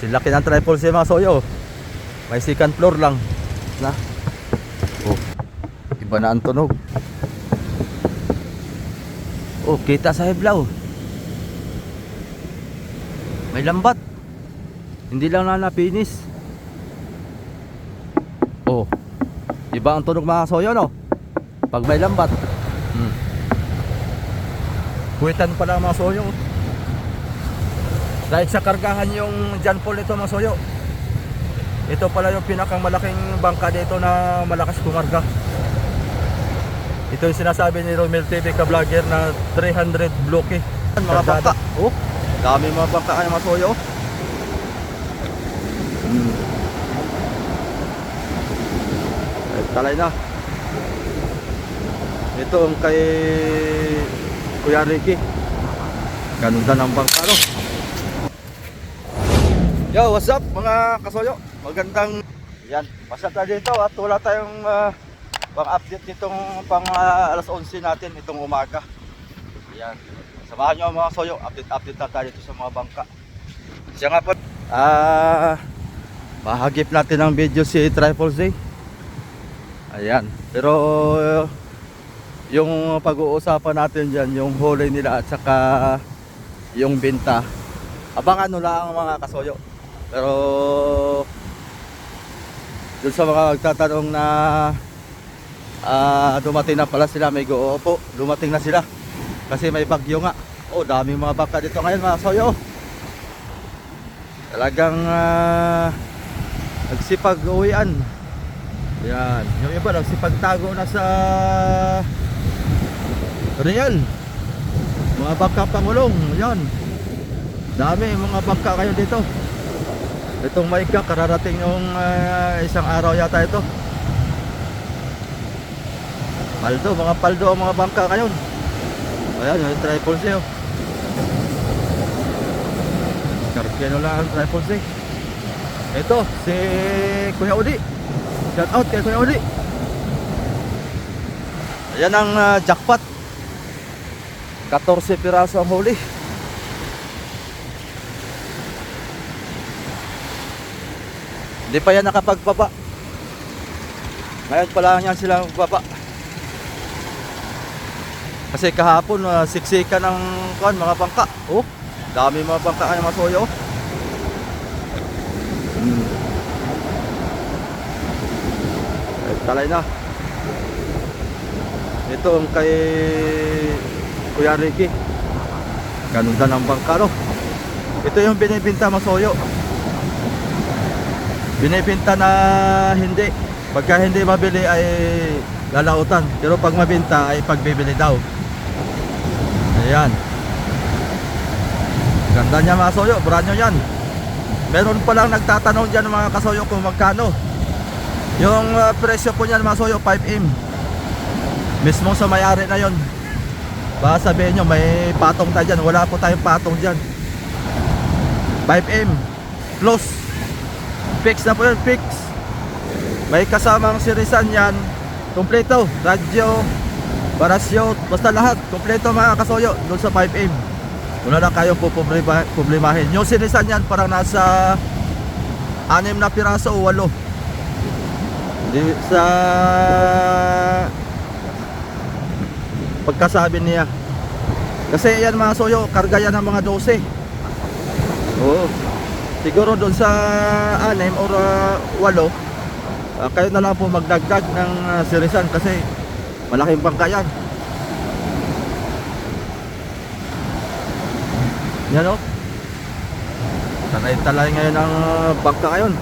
Silaki ng triple C mga soyo. May second floor lang na. Oh, iba na ang tunog. Oh, kita sa heblaw. May lambat. Hindi lang na napinis. Oh, iba ang tunog mga soyo, no? Pag may lambat. Kuwitan pa lang mga soyo. Dahil sa kargahan yung John Paul nito mga soyo. Ito pala yung pinakang malaking bangka dito na malakas kumarga. Ito yung sinasabi ni Romel TV ka vlogger na 300 bloke. Mga bangka. Oh, dami mga bangka kaya mga soyo. Talay na. Ito ang kay Kuya Ricky. Ganda ng bangka, no? Yo, what's up mga kasoyo? Magandang yan, pasal tayo dito at wala tayong pang-update nitong pang alas 11 natin itong umaga. Yan, samahan nyo mga kasoyo, update na tayo dito sa mga bangka. Siya nga po, mahagip natin ang video si Triple Z. Ayan, pero yung pag-uusapan natin dyan, yung huli nila at saka yung benta, abangan nyo lang mga kasoyo. Pero dun sa mga magtatanong na dumating na pala sila, may go, opo, dumating na sila kasi may bagyo nga. Oh, daming mga bangka dito ngayon mga kasoyo. Talagang nagsipag-uwian. Yan, yung iba nagsipagtago na sa Real. Mga bangka pangulong, yan. Dami mga bangka kayo dito. Itong Maika, kararating yung isang araw yata ito. Paldo, mga paldo ang mga bangka ngayon. Ayan, yung triple C. Karkeno lang ang triple C. Ito, si Kuya Udi. Shout out kay Kuya Udi. Ayan ang jackpot. 14 piraso ang huli. Hindi pa yan nakapagbaba. Ngayon pa lang yan sila magbaba. Kasi kahapon siksika ng mga bangka. Oh, dami mga bangka kaya masoyo. Talay na. Ito ang kay Kuya Ricky. Ganda ng bangka, no? Ito yung binibinta masoyo. Binibinta na hindi. Pagka hindi mabili ay lalautan. Pero pag mabinta ay pagbibili daw. Ayan. Ganda niya mga kasoyo. Brand new yan. Meron pa lang nagtatanong dyan mga kasoyo kung magkano. Yung presyo po niyan mga kasoyo 5M. Mismo sa may-ari na yon. Baka sabihin nyo may patong tayo dyan. Wala po tayong patong dyan. 5M plus. Fix na po yun, fix. May kasamang sirisan yan. Kompleto, radyo, barasyo, basta lahat kompleto mga kasoyo doon sa 5M. Wala na kayong problemahin. Yung sirisan yan parang nasa 6 na piraso o 8 sa pagkasabi niya. Kasi yan mga kasoyo, karga yan ng mga 12. Oo. Siguro doon sa 6 or 8 kayo na lang po magdagdag ng sirisan kasi malaking bangka yan. Yan o. Talay-talay ngayon ang bangka ngayon.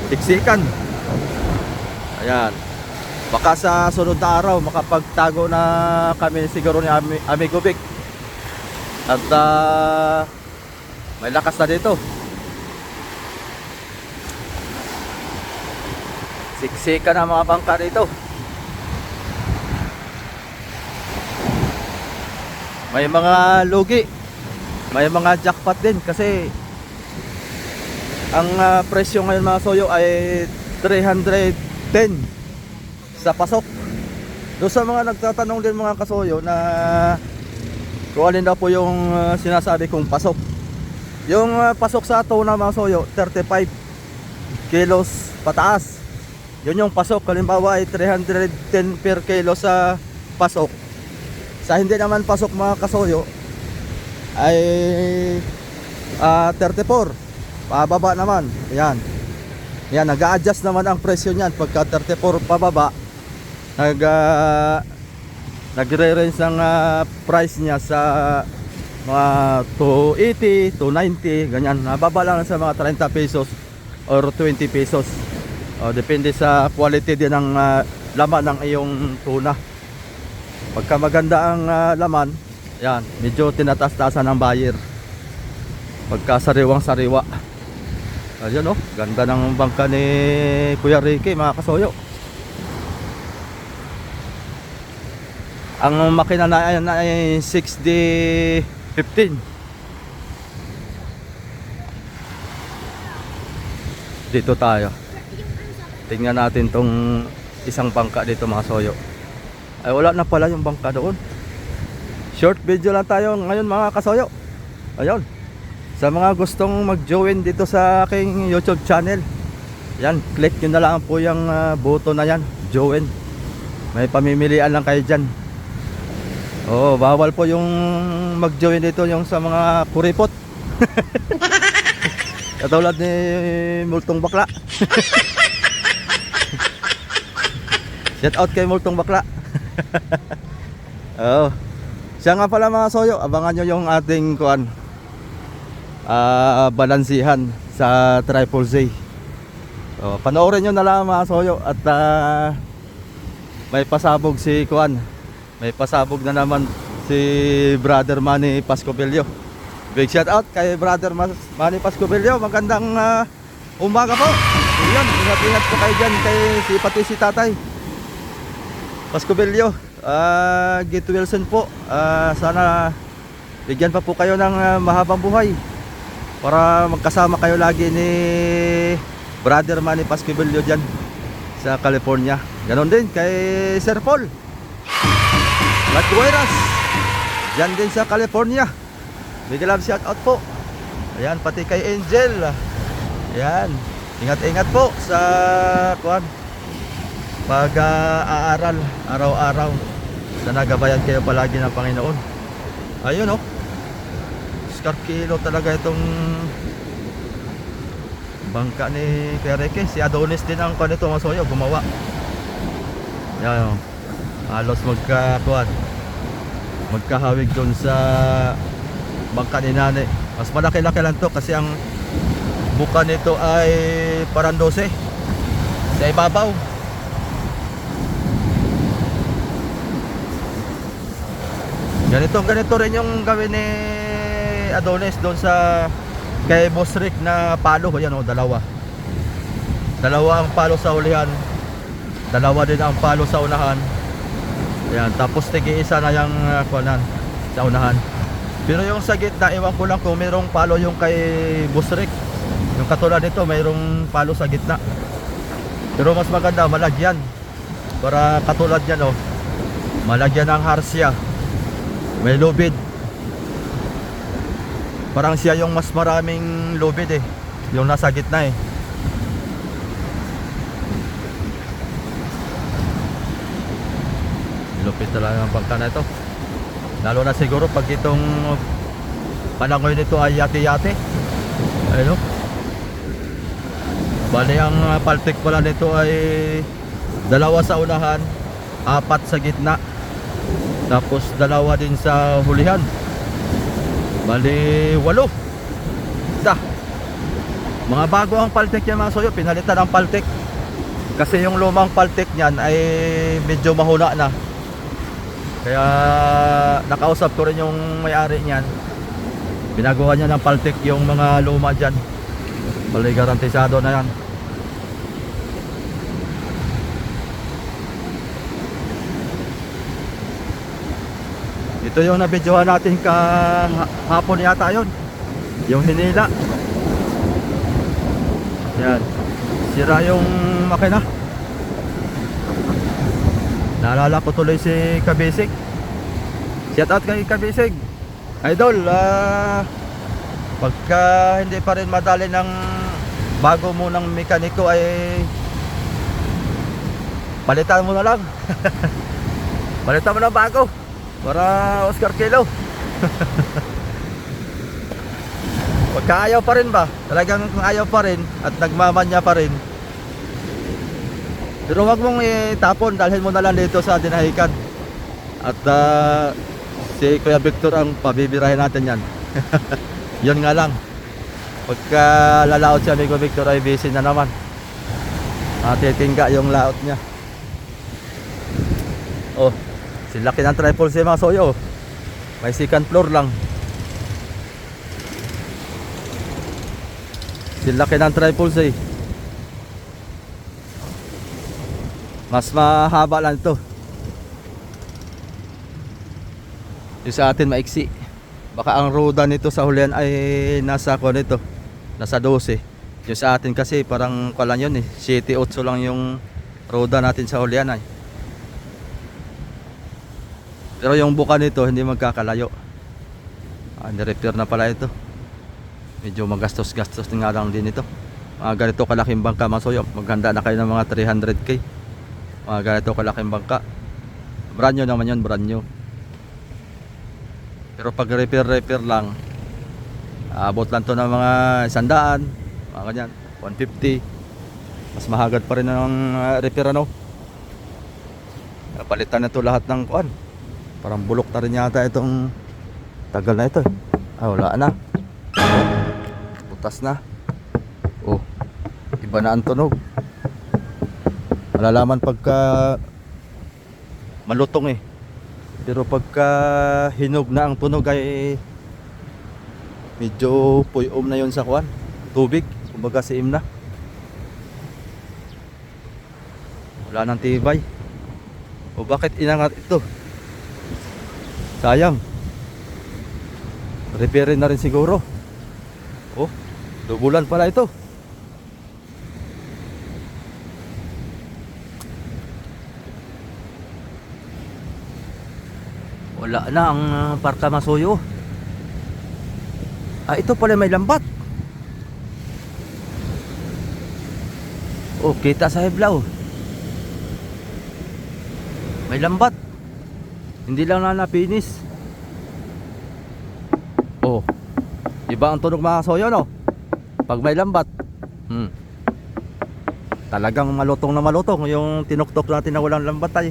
Siksikan. Ayan. Baka sa sunod na araw makapagtago na kami siguro ni Amigo Vic. At may lakas na dito. Siksika na mga bangka dito. May mga lugi. May mga jackpot din kasi ang presyo ngayon mga soyo ay 310 sa pasok. Doon sa mga nagtatanong din mga kasoyo na kung alin daw po yung sinasabi kong pasok. Yung pasok sa tuna mga soyo, 35 kilos pataas. Yun yung pasok. Halimbawa ay 310 per kilo sa pasok. Sa hindi naman pasok mga kasoyo ay 34. Pababa naman. Yan. Yan, nag-a-adjust naman ang presyo niyan pagka 34 pababa. Nagre-range ng price niya sa mga 280, 290, ganyan. Nababa lang sa mga 30 pesos or 20 pesos. Depende sa quality din ng laman ng iyong tuna. Pagka maganda ang laman, yan, medyo tinatas-tasan ng buyer. Pagka sariwang-sariwa. Ayun oh, ganda ng bangka ni Kuya Ricky mga kasoyo. Ang makina na ayan ay 6D15. Dito tayo. Tingnan natin tong isang bangka dito mga soyo. Ay wala na pala yung bangka doon. Short video lang tayo ngayon mga kasoyo. Ayun. Sa mga gustong mag-join dito sa aking YouTube channel, yan, click nyo na lang po yung button na yan, join. May pamimilian lang kayo dyan. Bawal po yung mag-join dito yung sa mga kuripot. Katulad ni Multong Bakla. Shout out kay Multong Bakla. Siya nga pala mga soyo, abangan nyo yung ating kuan, balansihan sa Triple Z. Panoorin nyo na lang mga soyo. At may pasabog si kuan, may pasabog na naman si Brother Manny Pascobilio. Big shout out kay Brother Manny Pascobilio. Magandang umaga po. Ayan, ingat-ingat po kayo dyan kay pati si Tatay Pascobilio. Git Wilson po. Sana bigyan pa po kayo ng mahabang buhay para magkasama kayo lagi ni Brother Manny Pascobilio dyan sa California. Ganon din kay Sir Paul Latgueras dyan din sa California. Big love shout out po. Ayan, pati kay Angel. Ayan, ingat-ingat po sa pag-aaral araw-araw. Sana gabayan kayo palagi ng Panginoon. Ayun oh, Scarkilo talaga itong bangka ni Kuya Ricky. Si Adonis din ang kanito mga soyo, gumawa. Yan oh, halos magkahawig doon sa bangka ni Nane. Mas malaki-laki lang to kasi ang buka nito ay parang 12 sa ibabaw. Ganito rin yung gawin ni Adonis doon sa kay Boss Rick na palo. Ayan o, dalawa ang palo sa ulihan, dalawa din ang palo sa unahan. Ayan, tapos tigi-isa na yung kuanan sa unahan. Pero yung sa gitna, ewan ko lang kung mayroong palo yung kay Boss Rick. Yung katulad nito, mayroong palo sa gitna. Pero mas maganda, malagyan. Para katulad yan o, malagyan ng harsya. May lubid. Parang siya yung mas maraming lubid eh, yung nasa gitna eh. Lupit talaga ang bangka na ito. Lalo na siguro pag itong panangoy nito ay yate-yate. Ayun o. Bali ang paltik pala nito ay 2 sa unahan, 4 sa gitna, tapos 2 din sa hulihan. Bali 8. Mga bago ang paltik niya mga soyo, pinalitan ang paltik. Kasi yung lumang paltik niyan ay medyo mahuna na. Kaya nakausap ko rin yung may-ari niyan. Binagawa niya ng paltik yung mga luma dyan. Bali garantisado na yan. Ito yung nabidyohan natin kahapon yata yun, yung hinila. Yan, sira yung makina. Naalala ko tuloy si Kabisig. Shout out kay Kabisig. Idol, Pagka hindi pa rin madali ng bago mo ng mekaniko ay palitan mo na lang. Palitan mo na bago para Oscar Kilo. Pagka ayaw pa rin ba, talagang kung ayaw pa rin at nagmamanya pa rin, pero wag mong itapon, dalhin mo na lang dito sa dinahikan. At si Kuya Victor ang pabibirahin natin yan. Yun nga lang, pagka lalaot siya ni Kuya Victor ay busy na naman. Titingga yung laot niya. Oh, silaki ng triple C mga soyo. May second floor lang. Silaki ng triple C. Mas mahaba lang ito. Yung sa atin maiksi. Baka ang roda nito sa hulihan ay nasa ko nito, nasa 12. Yung sa atin kasi parang kalan yun 7-8 lang yung roda natin sa hulihan ay. Pero yung buka nito hindi magkakalayo. Ni-repair na pala ito. Medyo magastos-gastos nga lang din ito. Mga ganito kalaking bangka mga soyo, maghanda na kayo ng mga 300k. Mga ganito kalaking bangka. Brand new naman yun, brand new. Pero pag repair lang, abot lang to ng mga 100, mga ganyan, 150. Mas mahagad pa rin ng repair ano. Palitan na to lahat ng kuan. Parang bulok na rin yata itong tagal na ito. Wala na. Butas na. Oh, iba na ang tunog. Malalaman pagka malutong pero pagka hinog na ang tunog ay medyo puyom na yon sa kuan, tubig, kumbaga siim na. Wala nang tibay. O bakit inangat ito? Sayang. Repairin na rin siguro. Oh, dubulan pala ito. Wala na ang parka masuyo. Ito pala may lambat. Oh, kita sa heblaw. May lambat. Hindi lang na napinis. Oh, iba ang tunog mga soyo no? Pag may lambat. Talagang malutong na malutong yung tinuktok natin na walang lambat ay.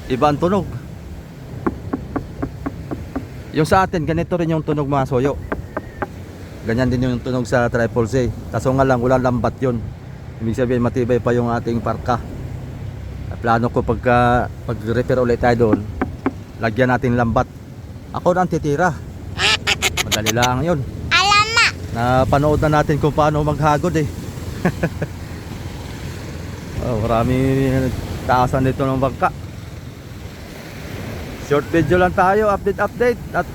Iba ang tunog. Yung sa atin ganito rin yung tunog mga soyo. Ganyan din yung tunog sa triple C. Kaso nga lang walang lambat yun. Ibig sabihin matibay pa yung ating parka. Plano ko pag repair ulit tayo doon, lagyan natin lambat. Ako nang titira. Madali lang yun. Alam na. Napanood na natin kung paano maghagod marami taasan dito ng bangka. Short video lang tayo, update. At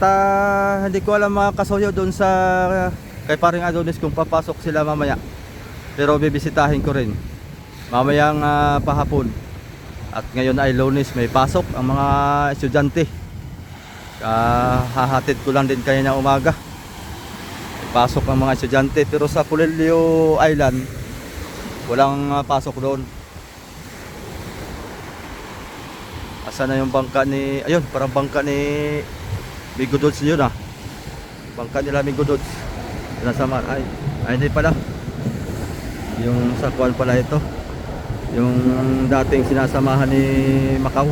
hindi ko alam mga kasoyo doon sa kay paring Adonis kung papasok sila mamaya. Pero bibisitahin ko rin mamayang pahapon. At ngayon ay Lunes, may pasok ang mga estudyante. Hahatid ko lang din kanina umaga. May pasok ang mga estudyante. Pero sa Pulilio Island, walang pasok doon. Asa na yung bangka ni... Ayun, parang bangka ni Migo Dodds yun Bangka nila Migo Dodds. Nasamar. Ay, hindi pala. Yung sakuan pala ito. Yung dating sinasamahan ni Macau.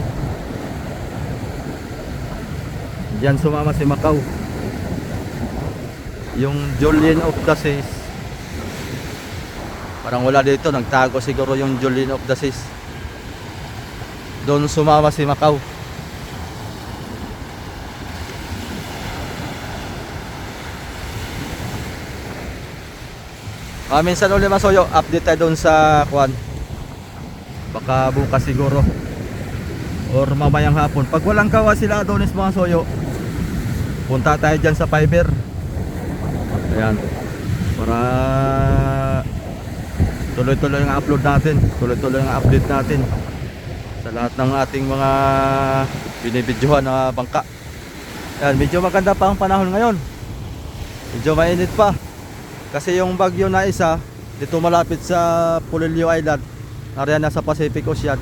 Diyan sumama si Macau. Yung Julian of the Seas, parang wala dito, nagtago siguro yung Julian of the Seas. Doon sumama si Macau. Minsan ulit masoyo, update tayo doon sa kuan. Baka bukas siguro or mamayang hapon. Pag walang kawa sila Adonis mga soyo, punta tayo dyan sa Fiber. Ayan, para tuloy-tuloy ang upload natin, tuloy-tuloy ang update natin sa lahat ng ating mga binibidyohan na bangka. Yan, medyo maganda pa ang panahon ngayon. Medyo mainit pa. Kasi yung bagyo na isa dito malapit sa Polillo Island, nariyan na sa Pacific Ocean,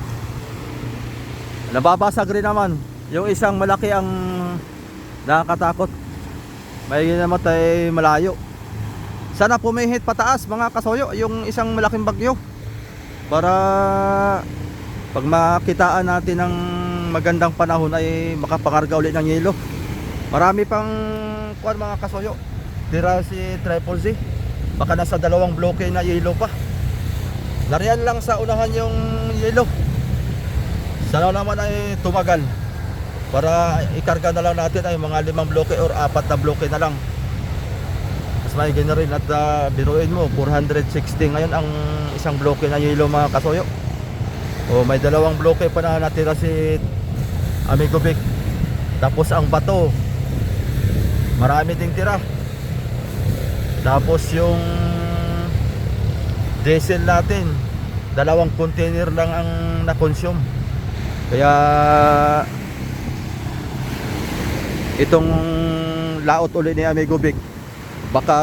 nababasag rin naman. Yung isang malaki ang nakakatakot, may namatay malayo. Sana pumihit pataas mga kasoyo yung isang malaking bagyo para pag makitaan natin ng magandang panahon ay makapangarga ulit ng yelo. Marami pang kuwan mga kasoyo, tira si Triple Z, baka nasa 2 bloke na yelo pa. Nariyan lang sa unahan yung yelo. Sana naman ay tumagal para ikarga na lang natin ay mga 5 bloke or 4 na bloke na lang. Mas may gina rin at biruin mo 460 ngayon ang isang bloke na yelo mga kasoyo. O may 2 bloke pa na natira si Amigo Vic. Tapos ang bato marami ding tira. Tapos yung diesel natin 2 container lang ang na-consume. Kaya itong laot ulit ni Amigo Vic, baka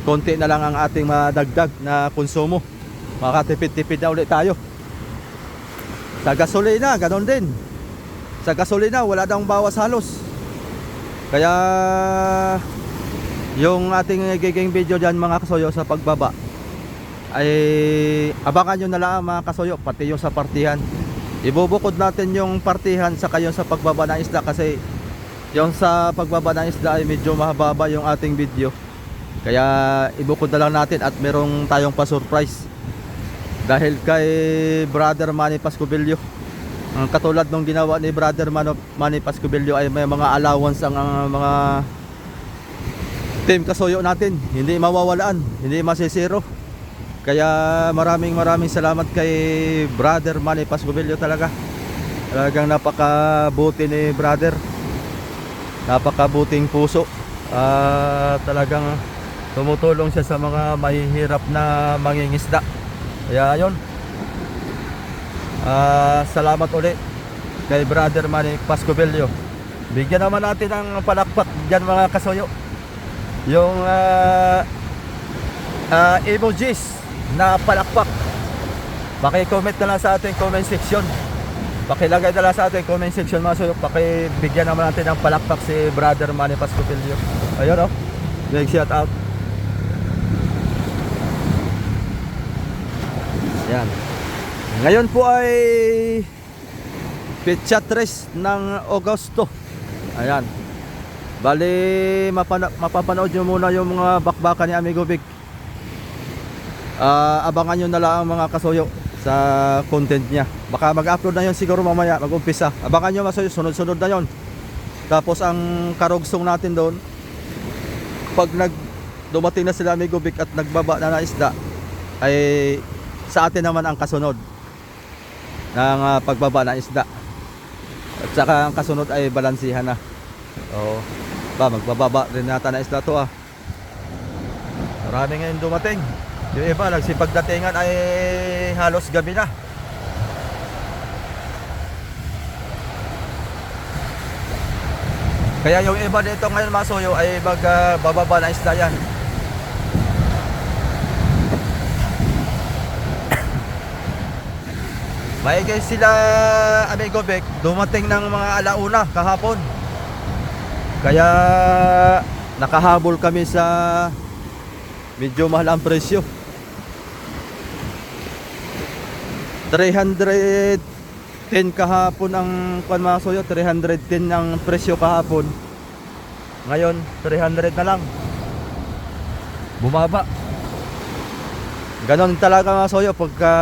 konti na lang ang ating madagdag na konsumo. Makatipid-tipid na ulit tayo. Sa gasolina, ganon din. Sa gasolina, wala nang bawas halos. Kaya yung ating giging video dyan mga kasoyo sa pagbaba ay abangan nyo na lang mga kasoyo, pati yung sa partihan. Ibubukod natin yung partihan sa kayo sa pagbaba ng isda, kasi yung sa pagbaba ng isda ay medyo mahaba yung ating video. Kaya ibukod na lang natin at merong tayong pa-surprise dahil kay Brother Manny Pascubillo. Ang katulad nung ginawa ni Brother Manny Pascubillo ay may mga allowance ang mga team kasoyo natin, hindi mawawalaan, hindi masisiro. Kaya maraming salamat kay Brother Manny Pascubillo talaga. Talagang napakabuti ni brother. Napakabuting puso. Talagang tumutulong siya sa mga mahihirap na mangingisda. Kaya ayun. Salamat ulit kay Brother Manny Pascubillo. Bigyan naman natin ng palakpak dyan mga kasoyo. Yung emojis na palakpak, paki-comment na lang sa ating comment section. Pakilagay na lang sa ating comment section mga kasoyo. Pakibigyan naman natin ng palakpak si Brother Manny Pascubillo. Ayun, oh, big shout out. Yan. Ngayon po ay Petsa 3 ng Agosto. Ayan. Bali, mapapanood nyo muna yung mga bakbakan ni Amigo Vic. Abangan nyo na lang mga kasoyo sa content niya. Baka mag-upload na yun siguro mamaya, mag-umpisa. Abangan nyo mga kasoyo, sunod-sunod na yun. Tapos ang karugsong natin doon, pag dumating na sila Amigo Vic at nagbaba na isda, ay sa atin naman ang kasunod ng pagbaba ng isda. At saka ang kasunod ay balansihan na. Oo. Magbababa rin nata na isda to. Marami ngayon dumating. Yung iba nagsipagdatingan ay halos gabi na. Kaya yung iba dito ngayon mga soyo ay magbababa na isda yan. Maigay sila Amigo Vic, dumating ng mga alauna kahapon. Kaya nakahabol kami sa medyo mahal ang presyo. 310 kahapon ang kuwan mga soyo, 310 ang presyo kahapon. Ngayon 300 na lang. Bumaba. Ganon talaga mga soyo pagka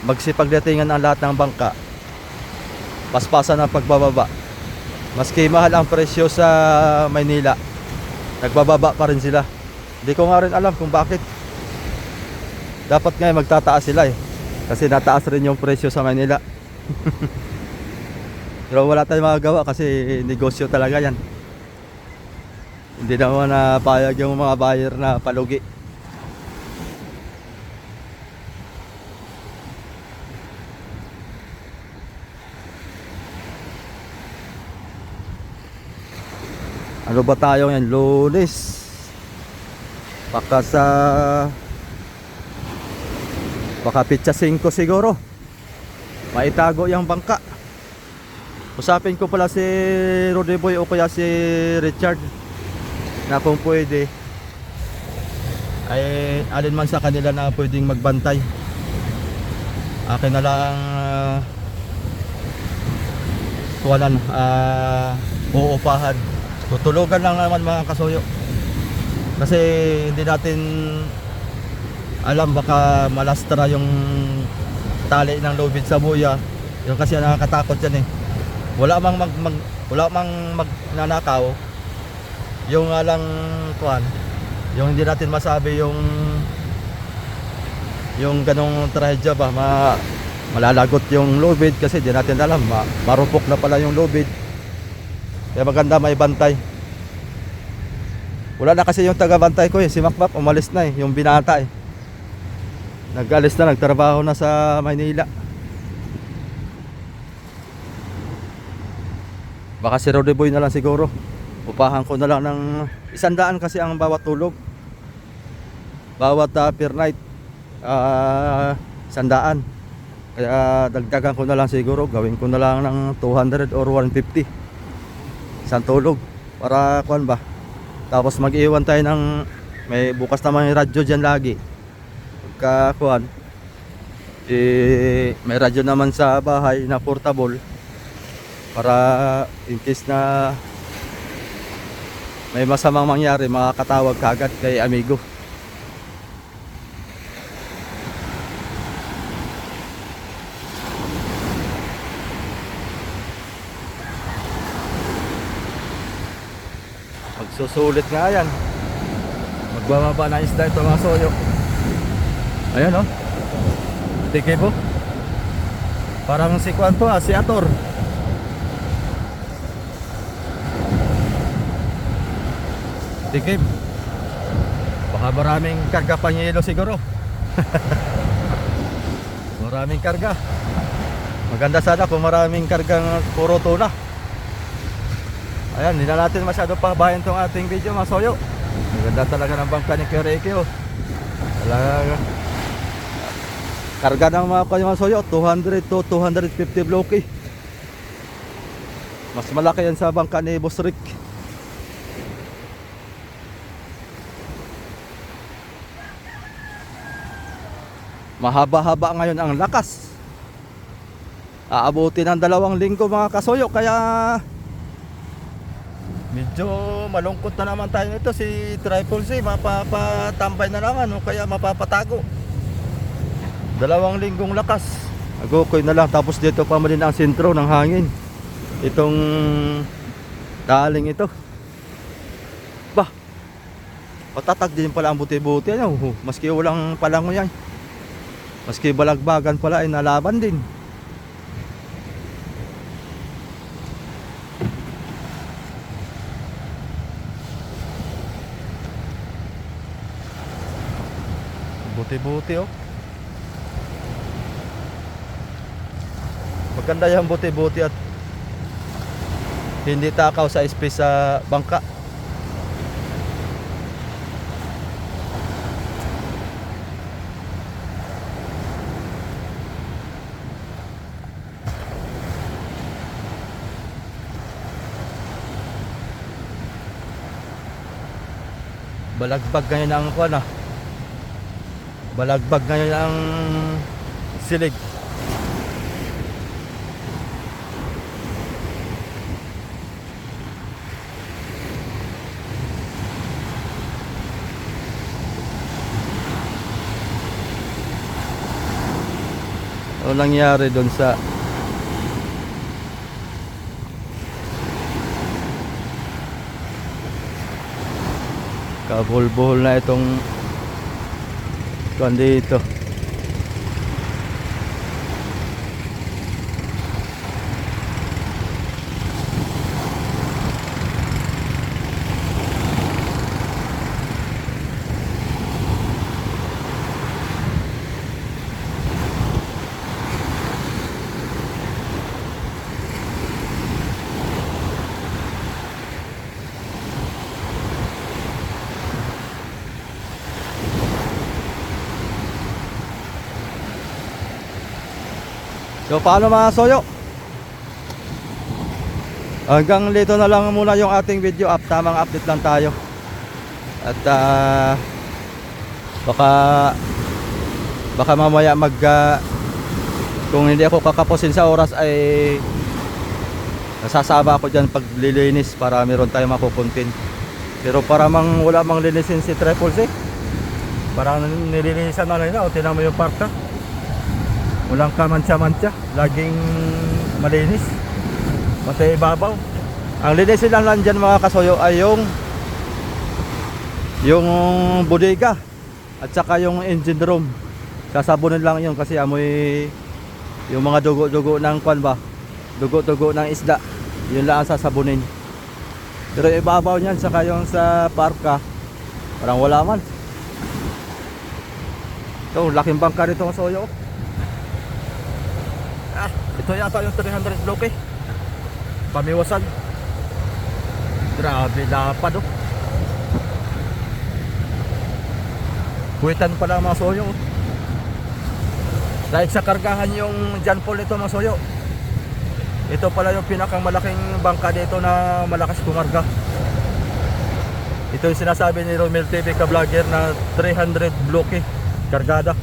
magsipagdatingan ang lahat ng bangka, paspasan ang pagbababa. Maski mahal ang presyo sa Maynila, nagbababa pa rin sila. Hindi ko nga rin alam kung bakit. Dapat nga magtataas sila kasi nataas rin yung presyo sa Maynila. Pero wala tayong magagawa kasi negosyo talaga yan. Hindi naman napayag yung mga buyer na palugi. Ano ba tayo ngayon? Lunes. Baka pitsa 5 siguro. Maitago yung bangka. Usapin ko pala si Rudy Boy o kaya si Richard na kung pwede ay alin man sa kanila na pwedeng magbantay. Akin na lang uupahan. Tutulugan lang naman mga kasuyo. Kasi hindi natin alam, baka malastra yung tali ng lubid sa buya. Yung kasi nakakatakot yan eh. Wala mang magnanakaw. Yung alang kuan, yung hindi natin masabi yung ganong trahedya ba, malalagot yung lubid kasi di natin alam, marupok na pala yung lubid. Kaya maganda may bantay. Wala na kasi yung taga-bantay ko eh, si Makmak umalis na eh, yung binata eh. Nag-alis na, nagtrabaho na sa Maynila. Baka si Rudy Boy na lang siguro. Upahan ko na lang ng 100 kasi ang bawat tulog. Bawat per night 100. Kaya dagdagan ko na lang siguro, gawin ko na lang ng 200 or 150 isang tulog para kuan ba. Tapos mag-iwan tayo ng may bukas naman yung radyo dyan lagi. Pagka kuan may radyo naman sa bahay na portable para in case na may masamang mangyari, makakatawag kagad kay amigo. Magsusulit nga yan. Magbababa na isda ito mga soyo. Ayan o. Tikip po. Parang si Kwan to si Ator. Tikip. Baka maraming karga panyelo siguro. Maraming karga. Maganda sana kung maraming kargang puro tuna. Ayan, hindi na natin masyado pabayan tong ating video mga soyo. Maganda talaga ng bangka ni Kireke oh. Talaga karga ng mga soyo 200 to 250 bloke. Mas malaki yan sa bangka ni Boss Rick. Mahaba-haba ngayon ang lakas. Aabuti ng 2 linggo mga kasoyo. Kaya medyo malungkot na naman tayo nito. Si Triple C mapapatambay na naman o kaya mapapatago. 2 linggong lakas. Agokoy na lang. Tapos dito pa malin ang sentro ng hangin. Itong taling ito. Bah, patatag din pala ang buti-buti ano? Maski walang palango yan. Maski balagbagan pala ay nalaban din. Buti-buti oh. Maganda yung buti-buti at hindi takaw sa space sa bangka. Balagbag ngayon ang kuwan ah. Balagbag ngayon ang silig. Ano nangyari doon sa kabuhol-buhol na itong kuwan dito. So paano mga soyo? Hanggang dito na lang muna yung ating video up. Tamang update lang tayo. At baka mamaya kung hindi ako kakapusin sa oras ay nasasama ako dyan paglilinis para meron tayong makukuntin. Pero para wala mang linisin si Triple C. Parang nililinisan na nila. O tinan mo yung parka, walang kamantsa-mantsa, laging malinis, matay ibabaw. Ang linisin lang nandyan mga kasoyo ay yung bodega at saka yung engine room. Sasabunin lang yun kasi amoy yung mga dugo-dugo ng kwan ba, dugo-dugo ng isda, yun lang ang sasabunin. Pero ibabaw niyan saka yung sa parka parang wala man. Ito, laking bangka rito mga soyo. Ito yata yung 300 bloke, pamiwasan. Grabe, lapad oh. Kuwitan pala mga soyo. Dahil sa kargahan yung John Paul nito mga soyo. Ito pala yung pinakang malaking bangka dito na malakas kumarga. Ito yung sinasabi ni Romel TV ka vlogger na 300 bloke kargada.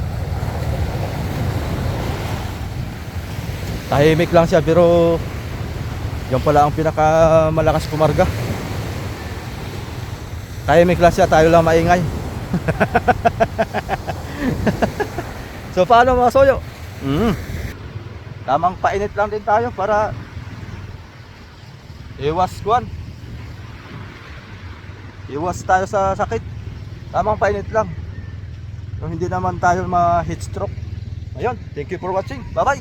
Tahimik lang siya pero yan pala ang pinaka malakas kumarga. Tahimik lang siya, tayo lang maingay. So paano mga soyo? Tamang painit lang din tayo para iwas tayo sa sakit. Tamang painit lang, so hindi naman tayo ma-heat stroke. Ayun, thank you for watching, bye bye.